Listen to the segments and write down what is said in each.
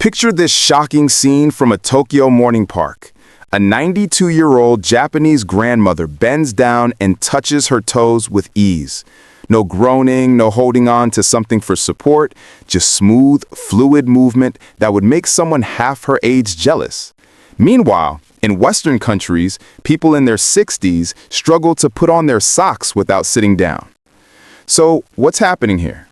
Picture this shocking scene from a Tokyo morning park. A 92-year-old Japanese grandmother bends down and touches her toes with ease. No groaning, no holding on to something for support, just smooth, fluid movement that would make someone half her age jealous. Meanwhile, in Western countries, people in their 60s struggle to put on their socks without sitting down. So, what's happening here?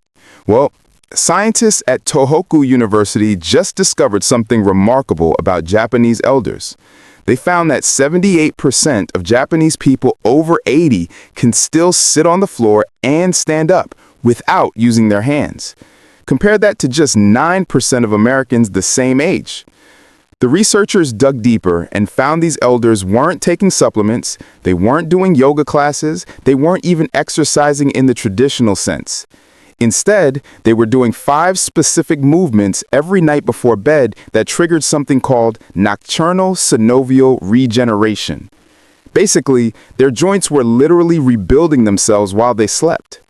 Well, scientists at Tohoku University just discovered something remarkable about Japanese elders. They found that 78% of Japanese people over 80 can still sit on the floor and stand up without using their hands. Compare that to just 9% of Americans the same age. The researchers dug deeper and found these elders weren't taking supplements, they weren't doing yoga classes, they weren't even exercising in the traditional sense. Instead, they were doing 5 specific movements every night before bed that triggered something called nocturnal synovial regeneration. Basically, their joints were literally rebuilding themselves while they slept.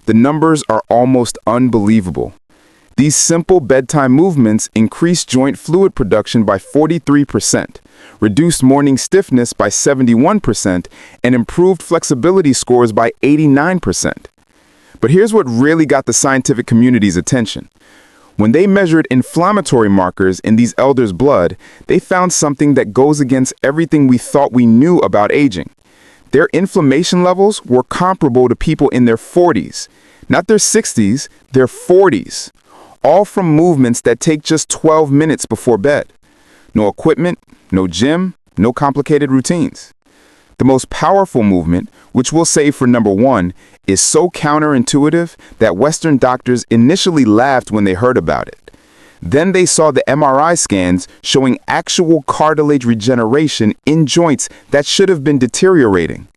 The numbers are almost unbelievable. These simple bedtime movements increased joint fluid production by 43%, reduced morning stiffness by 71%, and improved flexibility scores by 89%. But here's what really got the scientific community's attention. When they measured inflammatory markers in these elders' blood, they found something that goes against everything we thought we knew about aging. Their inflammation levels were comparable to people in their 40s, not their 60s, their 40s. All from movements that take just 12 minutes before bed. No equipment, no gym, no complicated routines. The most powerful movement, which we'll save for number 1, is so counterintuitive that Western doctors initially laughed when they heard about it. Then they saw the MRI scans showing actual cartilage regeneration in joints that should have been deteriorating.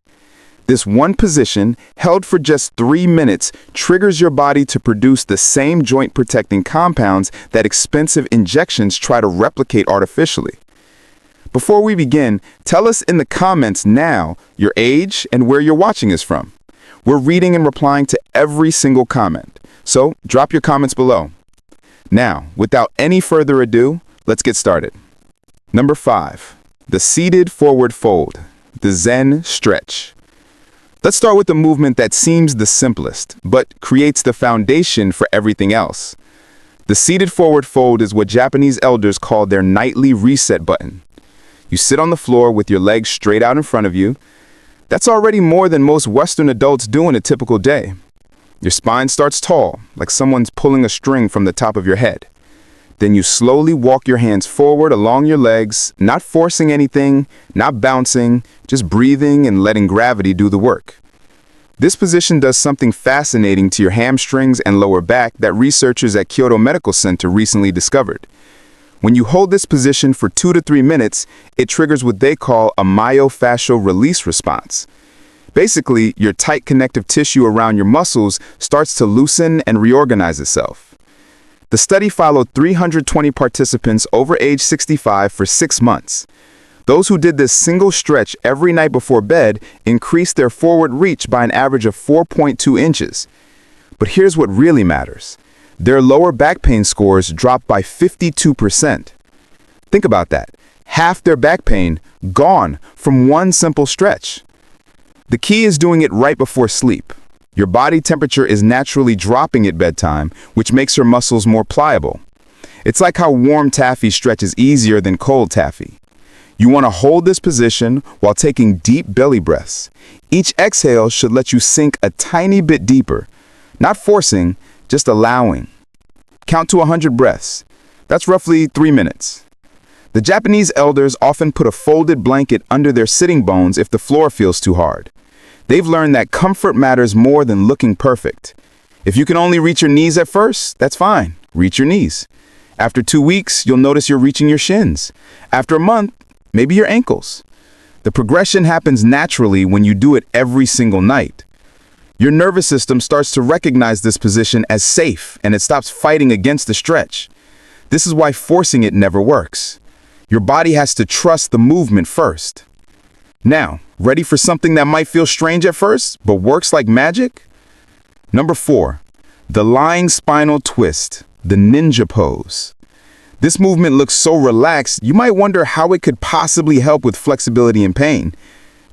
This one position, held for just 3 minutes, triggers your body to produce the same joint-protecting compounds that expensive injections try to replicate artificially. Before we begin, tell us in the comments now your age and where you're watching us from. We're reading and replying to every single comment, so drop your comments below. Now, without any further ado, let's get started. Number 5, the seated forward fold, the Zen stretch. Let's start with the movement that seems the simplest, but creates the foundation for everything else. The seated forward fold is what Japanese elders call their nightly reset button. You sit on the floor with your legs straight out in front of you. That's already more than most Western adults do in a typical day. Your spine starts tall, like someone's pulling a string from the top of your head. Then you slowly walk your hands forward along your legs, not forcing anything, not bouncing, just breathing and letting gravity do the work. This position does something fascinating to your hamstrings and lower back that researchers at Kyoto Medical Center recently discovered. When you hold this position for 2 to 3 minutes, it triggers what they call a myofascial release response. Basically, your tight connective tissue around your muscles starts to loosen and reorganize itself. The study followed 320 participants over age 65 for 6 months. Those who did this single stretch every night before bed increased their forward reach by an average of 4.2 inches. But here's what really matters. Their lower back pain scores dropped by 52%. Think about that. Half their back pain gone from one simple stretch. The key is doing it right before sleep. Your body temperature is naturally dropping at bedtime, which makes your muscles more pliable. It's like how warm taffy stretches easier than cold taffy. You want to hold this position while taking deep belly breaths. Each exhale should let you sink a tiny bit deeper. Not forcing, just allowing. Count to 100 breaths. That's roughly 3 minutes. The Japanese elders often put a folded blanket under their sitting bones if the floor feels too hard. They've learned that comfort matters more than looking perfect. If you can only reach your knees at first, that's fine. Reach your knees. After 2 weeks, you'll notice you're reaching your shins. After a month, maybe your ankles. The progression happens naturally when you do it every single night. Your nervous system starts to recognize this position as safe, and it stops fighting against the stretch. This is why forcing it never works. Your body has to trust the movement first. Now, ready for something that might feel strange at first, but works like magic? Number 4, the lying spinal twist, the ninja pose. This movement looks so relaxed, you might wonder how it could possibly help with flexibility and pain.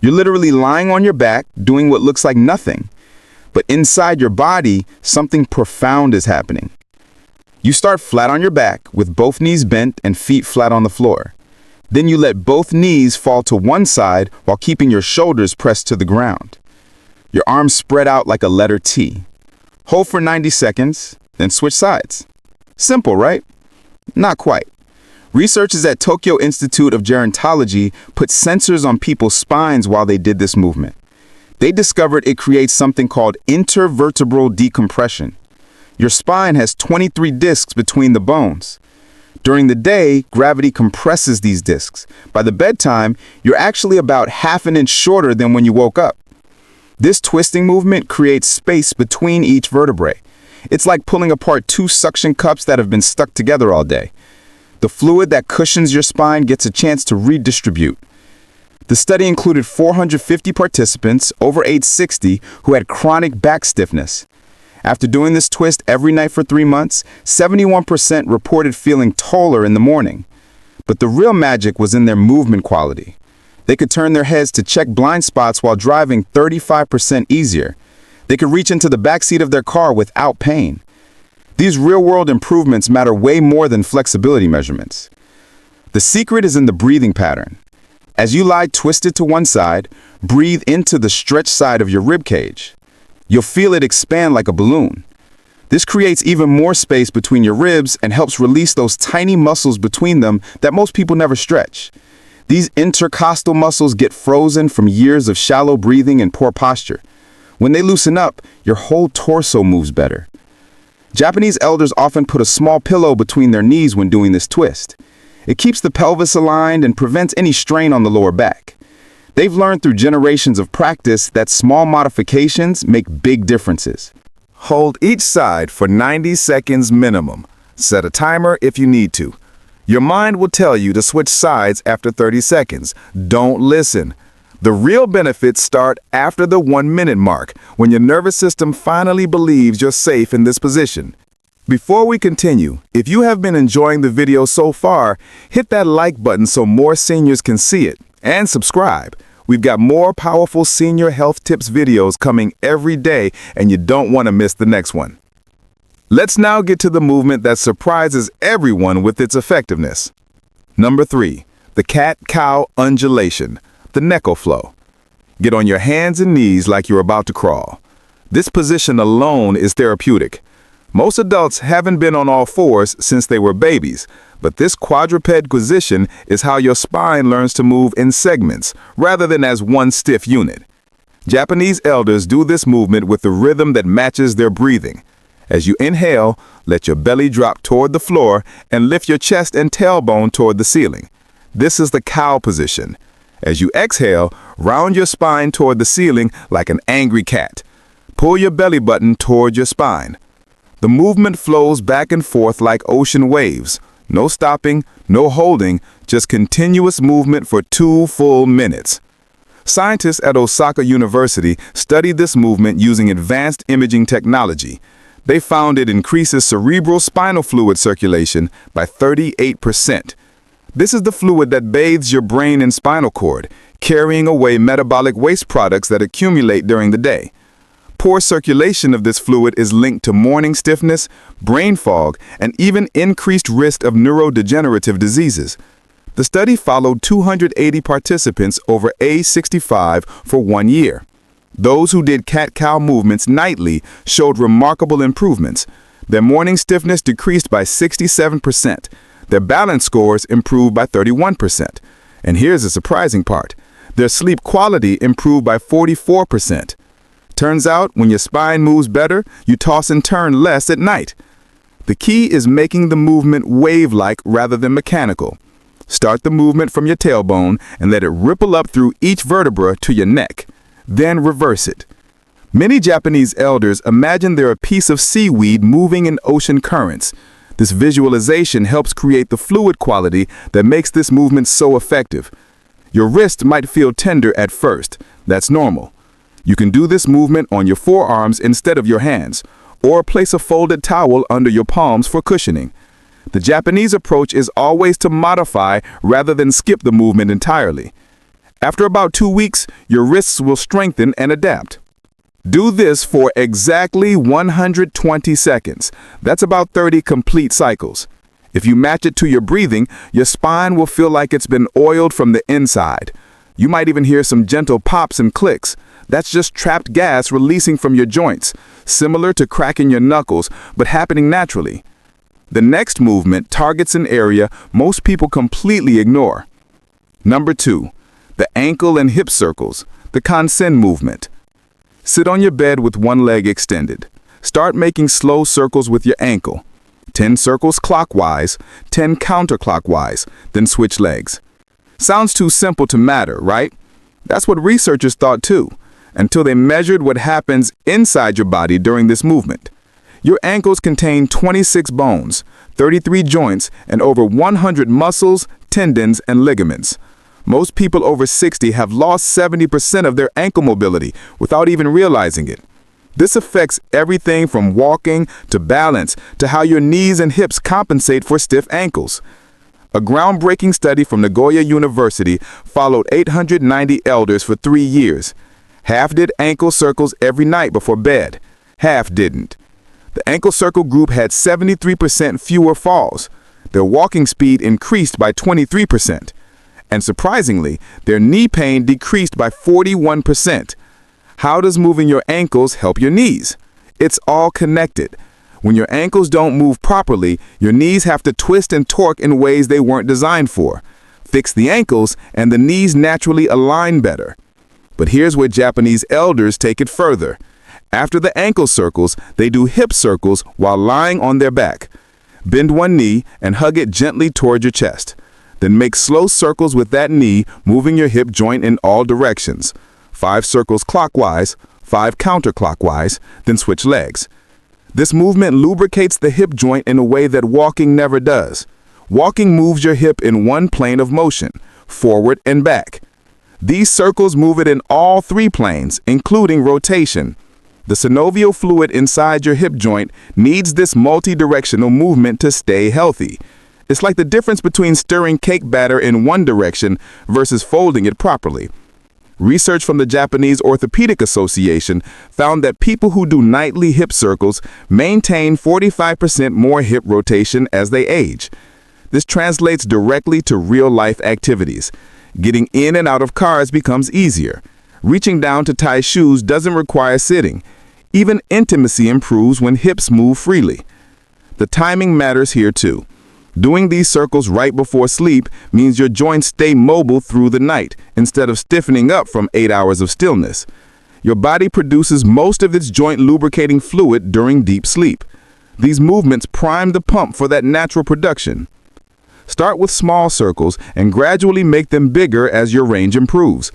You're literally lying on your back, doing what looks like nothing. But inside your body, something profound is happening. You start flat on your back, with both knees bent and feet flat on the floor. Then you let both knees fall to one side while keeping your shoulders pressed to the ground. Your arms spread out like a letter T. Hold for 90 seconds, then switch sides. Simple, right? Not quite. Researchers at Tokyo Institute of Gerontology put sensors on people's spines while they did this movement. They discovered it creates something called intervertebral decompression. Your spine has 23 discs between the bones. During the day, gravity compresses these discs. By the bedtime, you're actually about half an inch shorter than when you woke up. This twisting movement creates space between each vertebrae. It's like pulling apart two suction cups that have been stuck together all day. The fluid that cushions your spine gets a chance to redistribute. The study included 450 participants over age 60 who had chronic back stiffness. After doing this twist every night for 3 months, 71% reported feeling taller in the morning. But the real magic was in their movement quality. They could turn their heads to check blind spots while driving 35% easier. They could reach into the backseat of their car without pain. These real-world improvements matter way more than flexibility measurements. The secret is in the breathing pattern. As you lie twisted to one side, breathe into the stretched side of your rib cage. You'll feel it expand like a balloon. This creates even more space between your ribs and helps release those tiny muscles between them that most people never stretch. These intercostal muscles get frozen from years of shallow breathing and poor posture. When they loosen up, your whole torso moves better. Japanese elders often put a small pillow between their knees when doing this twist. It keeps the pelvis aligned and prevents any strain on the lower back. They've learned through generations of practice that small modifications make big differences. Hold each side for 90 seconds minimum. Set a timer if you need to. Your mind will tell you to switch sides after 30 seconds. Don't listen. The real benefits start after the 1-minute mark, when your nervous system finally believes you're safe in this position. Before we continue, if you have been enjoying the video so far, hit that like button so more seniors can see it, and subscribe. We've got more powerful senior health tips videos coming every day, and you don't want to miss the next one. Let's now get to the movement that surprises everyone with its effectiveness. Number 3, the cat-cow undulation, the neko flow. Get on your hands and knees like you're about to crawl. This position alone is therapeutic. Most adults haven't been on all fours since they were babies, but this quadruped position is how your spine learns to move in segments rather than as one stiff unit. Japanese elders do this movement with a rhythm that matches their breathing. As you inhale, let your belly drop toward the floor and lift your chest and tailbone toward the ceiling. This is the cow position. As you exhale, round your spine toward the ceiling like an angry cat. Pull your belly button toward your spine. The movement flows back and forth like ocean waves. No stopping, no holding, just continuous movement for 2 full minutes. Scientists at Osaka University studied this movement using advanced imaging technology. They found it increases cerebral spinal fluid circulation by 38%. This is the fluid that bathes your brain and spinal cord, carrying away metabolic waste products that accumulate during the day. Poor circulation of this fluid is linked to morning stiffness, brain fog, and even increased risk of neurodegenerative diseases. The study followed 280 participants over age 65 for 1 year. Those who did cat-cow movements nightly showed remarkable improvements. Their morning stiffness decreased by 67%. Their balance scores improved by 31%. And here's the surprising part. Their sleep quality improved by 44%. Turns out, when your spine moves better, you toss and turn less at night. The key is making the movement wave-like rather than mechanical. Start the movement from your tailbone and let it ripple up through each vertebra to your neck. Then reverse it. Many Japanese elders imagine they're a piece of seaweed moving in ocean currents. This visualization helps create the fluid quality that makes this movement so effective. Your wrist might feel tender at first. That's normal. You can do this movement on your forearms instead of your hands, or place a folded towel under your palms for cushioning. The Japanese approach is always to modify rather than skip the movement entirely. After about 2 weeks, your wrists will strengthen and adapt. Do this for exactly 120 seconds. That's about 30 complete cycles. If you match it to your breathing, your spine will feel like it's been oiled from the inside. You might even hear some gentle pops and clicks. That's just trapped gas releasing from your joints, similar to cracking your knuckles, but happening naturally. The next movement targets an area most people completely ignore. Number 2, the ankle and hip circles, the Kansen movement. Sit on your bed with one leg extended. Start making slow circles with your ankle. 10 circles clockwise, 10 counterclockwise, then switch legs. Sounds too simple to matter, right? That's what researchers thought too, until they measured what happens inside your body during this movement. Your ankles contain 26 bones, 33 joints, and over 100 muscles, tendons, and ligaments. Most people over 60 have lost 70% of their ankle mobility without even realizing it. This affects everything from walking to balance to how your knees and hips compensate for stiff ankles. A groundbreaking study from Nagoya University followed 890 elders for 3 years. Half did ankle circles every night before bed. Half didn't. The ankle circle group had 73% fewer falls. Their walking speed increased by 23%. And surprisingly, their knee pain decreased by 41%. How does moving your ankles help your knees? It's all connected. When your ankles don't move properly, your knees have to twist and torque in ways they weren't designed for. Fix the ankles, and the knees naturally align better. But here's where Japanese elders take it further. After the ankle circles, they do hip circles while lying on their back. Bend one knee and hug it gently toward your chest. Then make slow circles with that knee, moving your hip joint in all directions. 5 circles clockwise, 5 counterclockwise, then switch legs. This movement lubricates the hip joint in a way that walking never does. Walking moves your hip in one plane of motion, forward and back. These circles move it in all 3 planes, including rotation. The synovial fluid inside your hip joint needs this multi-directional movement to stay healthy. It's like the difference between stirring cake batter in one direction versus folding it properly. Research from the Japanese Orthopedic Association found that people who do nightly hip circles maintain 45% more hip rotation as they age. This translates directly to real-life activities. Getting in and out of cars becomes easier. Reaching down to tie shoes doesn't require sitting. Even intimacy improves when hips move freely. The timing matters here too. Doing these circles right before sleep means your joints stay mobile through the night instead of stiffening up from 8 hours of stillness. Your body produces most of its joint lubricating fluid during deep sleep. These movements prime the pump for that natural production. Start with small circles and gradually make them bigger as your range improves.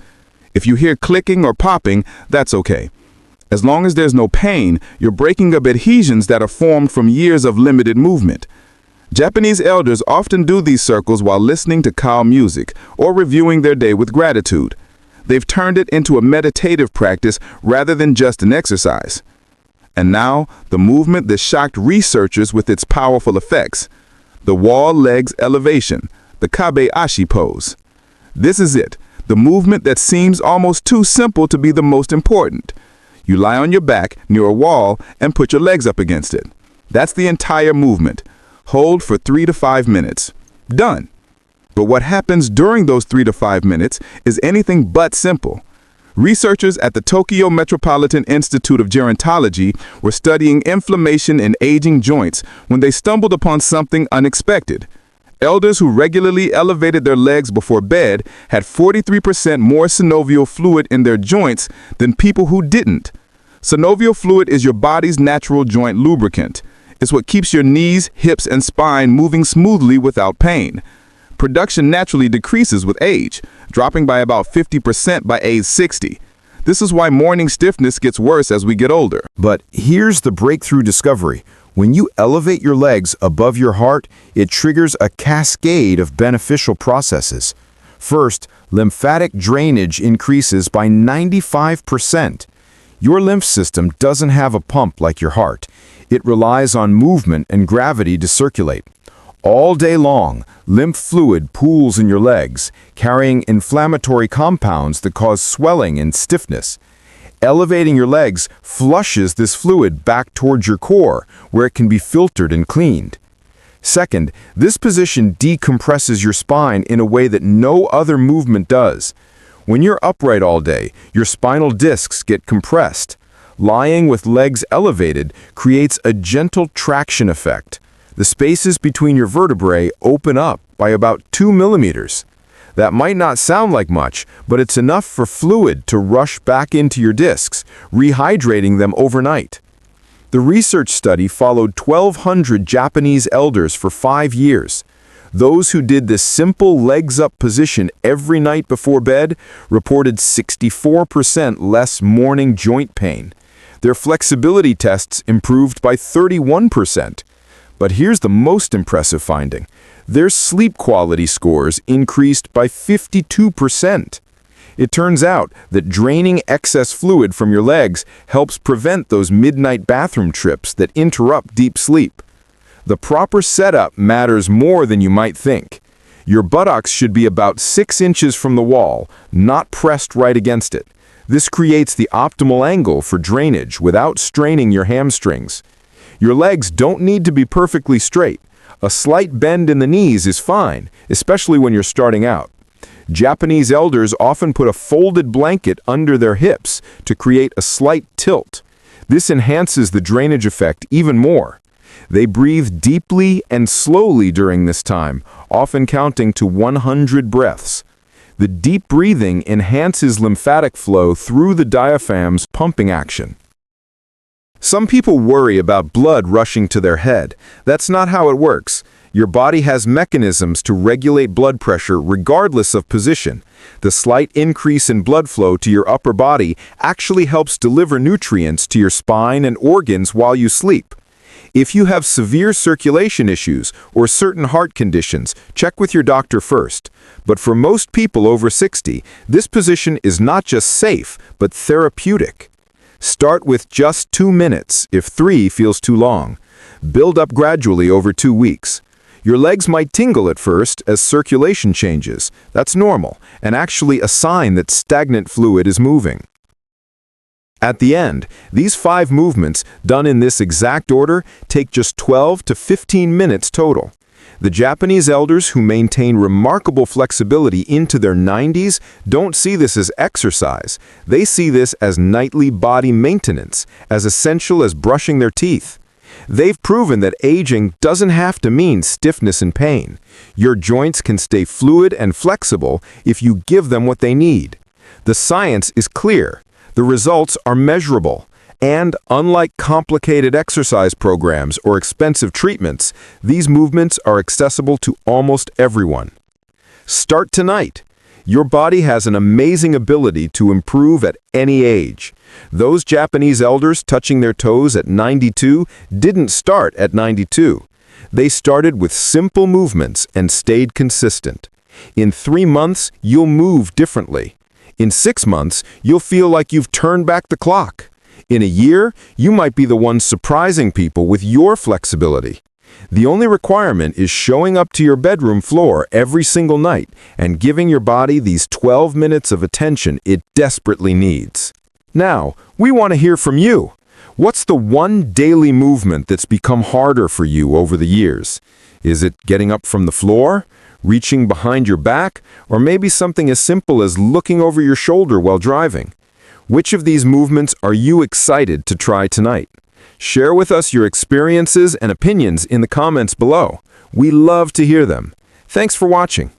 If you hear clicking or popping, that's okay. As long as there's no pain, you're breaking up adhesions that are formed from years of limited movement. Japanese elders often do these circles while listening to calm music or reviewing their day with gratitude. They've turned it into a meditative practice rather than just an exercise. And now, the movement that shocked researchers with its powerful effects. The wall legs elevation, the Kabe-ashi pose. This is it, the movement that seems almost too simple to be the most important. You lie on your back near a wall and put your legs up against it. That's the entire movement. Hold for 3 to 5 minutes. Done. But what happens during those 3 to 5 minutes is anything but simple. Researchers at the Tokyo Metropolitan Institute of Gerontology were studying inflammation in aging joints when they stumbled upon something unexpected. Elders who regularly elevated their legs before bed had 43% more synovial fluid in their joints than people who didn't. Synovial fluid is your body's natural joint lubricant. It's what keeps your knees, hips, and spine moving smoothly without pain. Production naturally decreases with age, dropping by about 50% by age 60. This is why morning stiffness gets worse as we get older. But here's the breakthrough discovery. When you elevate your legs above your heart, it triggers a cascade of beneficial processes. First, lymphatic drainage increases by 95%. Your lymph system doesn't have a pump like your heart. It relies on movement and gravity to circulate. All day long, lymph fluid pools in your legs, carrying inflammatory compounds that cause swelling and stiffness. Elevating your legs flushes this fluid back towards your core, where it can be filtered and cleaned. Second, this position decompresses your spine in a way that no other movement does. When you're upright all day, your spinal discs get compressed. Lying with legs elevated creates a gentle traction effect. The spaces between your vertebrae open up by about 2 millimeters. That might not sound like much, but it's enough for fluid to rush back into your discs, rehydrating them overnight. The research study followed 1,200 Japanese elders for 5 years. Those who did this simple legs-up position every night before bed reported 64% less morning joint pain. Their flexibility tests improved by 31%. But here's the most impressive finding. Their sleep quality scores increased by 52%. It turns out that draining excess fluid from your legs helps prevent those midnight bathroom trips that interrupt deep sleep. The proper setup matters more than you might think. Your buttocks should be about 6 inches from the wall, not pressed right against it. This creates the optimal angle for drainage without straining your hamstrings. Your legs don't need to be perfectly straight. A slight bend in the knees is fine, especially when you're starting out. Japanese elders often put a folded blanket under their hips to create a slight tilt. This enhances the drainage effect even more. They breathe deeply and slowly during this time, often counting to 100 breaths. The deep breathing enhances lymphatic flow through the diaphragm's pumping action. Some people worry about blood rushing to their head. That's not how it works. Your body has mechanisms to regulate blood pressure regardless of position. The slight increase in blood flow to your upper body actually helps deliver nutrients to your spine and organs while you sleep. If you have severe circulation issues or certain heart conditions, check with your doctor first. But for most people over 60, this position is not just safe, but therapeutic. Start with just 2 minutes if 3 feels too long. Build up gradually over 2 weeks. Your legs might tingle at first as circulation changes. That's normal, and actually a sign that stagnant fluid is moving. At the end, these 5 movements, done in this exact order, take just 12 to 15 minutes total. The Japanese elders who maintain remarkable flexibility into their 90s don't see this as exercise. They see this as nightly body maintenance, as essential as brushing their teeth. They've proven that aging doesn't have to mean stiffness and pain. Your joints can stay fluid and flexible if you give them what they need. The science is clear. The results are measurable. And unlike complicated exercise programs or expensive treatments, these movements are accessible to almost everyone. Start tonight. Your body has an amazing ability to improve at any age. Those Japanese elders touching their toes at 92 didn't start at 92. They started with simple movements and stayed consistent. In 3 months, you'll move differently. In 6 months, you'll feel like you've turned back the clock. In a year, you might be the one surprising people with your flexibility. The only requirement is showing up to your bedroom floor every single night and giving your body these 12 minutes of attention it desperately needs. Now, we want to hear from you. What's the one daily movement that's become harder for you over the years? Is it getting up from the floor, reaching behind your back, or maybe something as simple as looking over your shoulder while driving? Which of these movements are you excited to try tonight? Share with us your experiences and opinions in the comments below. We love to hear them. Thanks for watching.